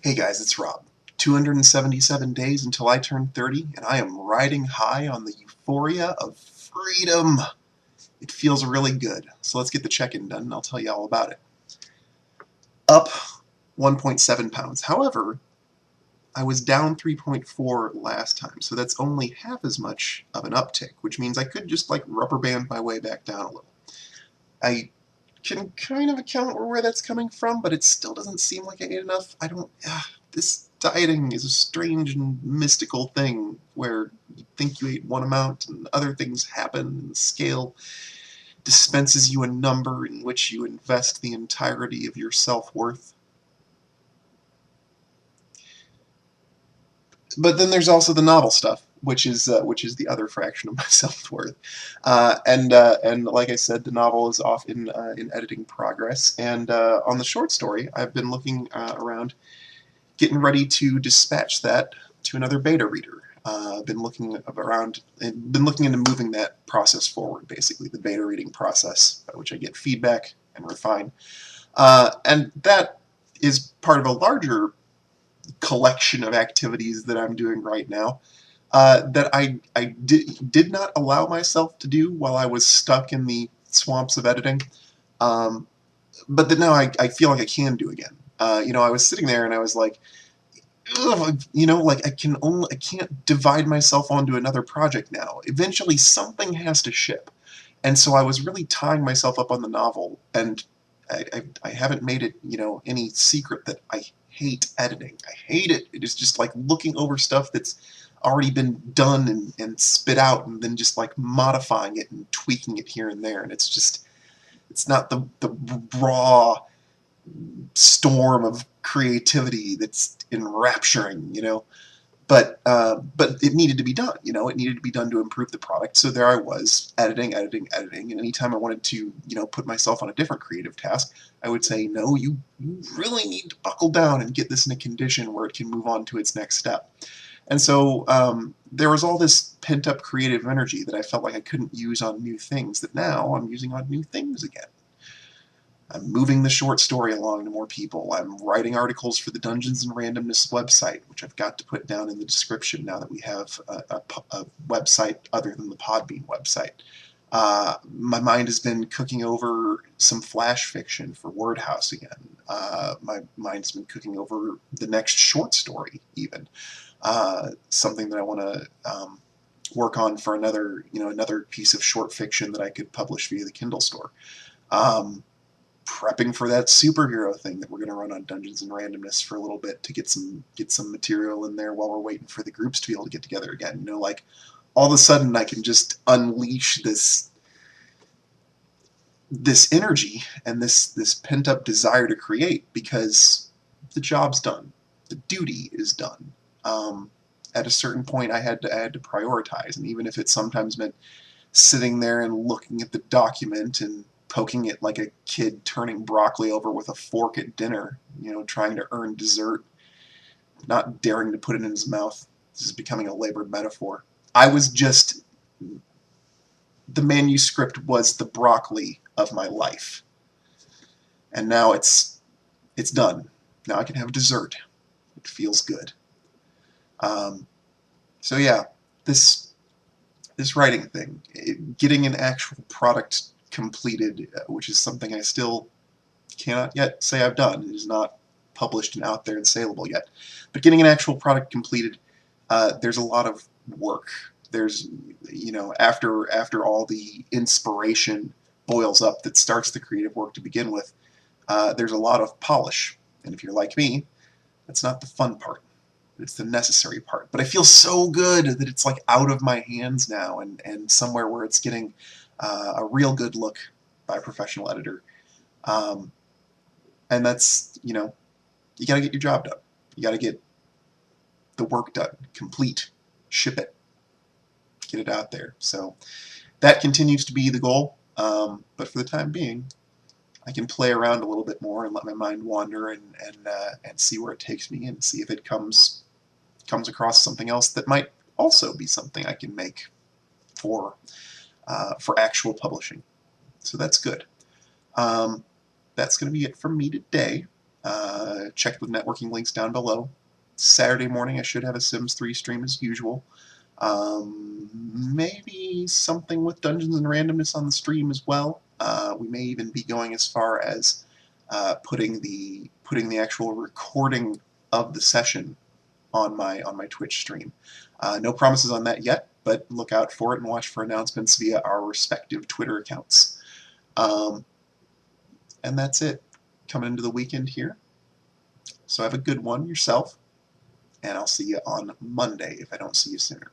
Hey guys, it's Rob. 277 days until I turn 30, and I am riding high on the euphoria of freedom. It feels really good. So let's get the check-in done, and I'll tell you all about it. Up 1.7 pounds. However, I was down 3.4 last time, so that's only half as much of an uptick, which means I could just like rubber band my way back down a little. I can kind of account for where that's coming from, but it still doesn't seem like I ate enough. I don't. This dieting is a strange and mystical thing where you think you ate one amount and other things happen, and the scale dispenses you a number in which you invest the entirety of your self-worth. But then there's also the novel stuff, which is the other fraction of my self-worth. And like I said, the novel is off in editing progress. And on the short story, I've been looking around, getting ready to dispatch that to another beta reader. Been looking around, been looking into moving that process forward, basically the beta reading process, by which I get feedback and refine. And that is part of a larger collection of activities that I'm doing right now that I did not allow myself to do while I was stuck in the swamps of editing. Um, but that now I feel like I can do again. I was sitting there and I was like, ugh, like I can't divide myself onto another project now. Eventually something has to ship. And so I was really tying myself up on the novel, and I haven't made it, any secret that I hate editing. I hate it. It is just like looking over stuff that's already been done and spit out, and then just like modifying it and tweaking it here and there. And it's not the raw storm of creativity that's enrapturing. But it needed to be done. It needed to be done to improve the product. So there I was, editing, and anytime I wanted to, put myself on a different creative task, I would say, no, you really need to buckle down and get this in a condition where it can move on to its next step. And so there was all this pent-up creative energy that I felt like I couldn't use on new things that now I'm using on new things again. I'm moving the short story along to more people. I'm writing articles for the Dungeons and Randomness website, which I've got to put down in the description now that we have a website other than the Podbean website. My mind has been cooking over some flash fiction for Wordhouse again. My mind's been cooking over the next short story, even. Something that I want to work on for another piece of short fiction that I could publish via the Kindle store. Prepping for that superhero thing that we're going to run on Dungeons and Randomness for a little bit to get some material in there while we're waiting for the groups to be able to get together again. Like all of a sudden I can just unleash this energy and this pent up desire to create because the job's done, the duty is done. At a certain point, I had to prioritize, and even if it sometimes meant sitting there and looking at the document and poking it like a kid turning broccoli over with a fork at dinner, trying to earn dessert, not daring to put it in his mouth. This is becoming a labored metaphor. I was just, the manuscript was the broccoli of my life. And now it's done. Now I can have dessert. It feels good. So yeah, this writing thing, getting an actual product completed, which is something I still cannot yet say I've done. It is not published and out there and saleable yet. But getting an actual product completed, there's a lot of work. There's, after all the inspiration boils up that starts the creative work to begin with, there's a lot of polish. And if you're like me, that's not the fun part. It's the necessary part. But I feel so good that it's like out of my hands now and somewhere where it's getting a real good look by a professional editor. And that's, you got to get your job done. You got to get the work done, complete, ship it, get it out there. So that continues to be the goal. But for the time being, I can play around a little bit more and let my mind wander and see where it takes me and see if it comes across something else that might also be something I can make for actual publishing. So that's good. That's going to be it from me today. Check the networking links down below. Saturday morning, I should have a Sims 3 stream as usual. Maybe something with Dungeons and Randomness on the stream as well. We may even be going as far as putting the actual recording of the session on my Twitch stream. No promises on that yet, but look out for it and watch for announcements via our respective Twitter accounts. And that's it. Coming into the weekend here. So have a good one yourself, and I'll see you on Monday if I don't see you sooner.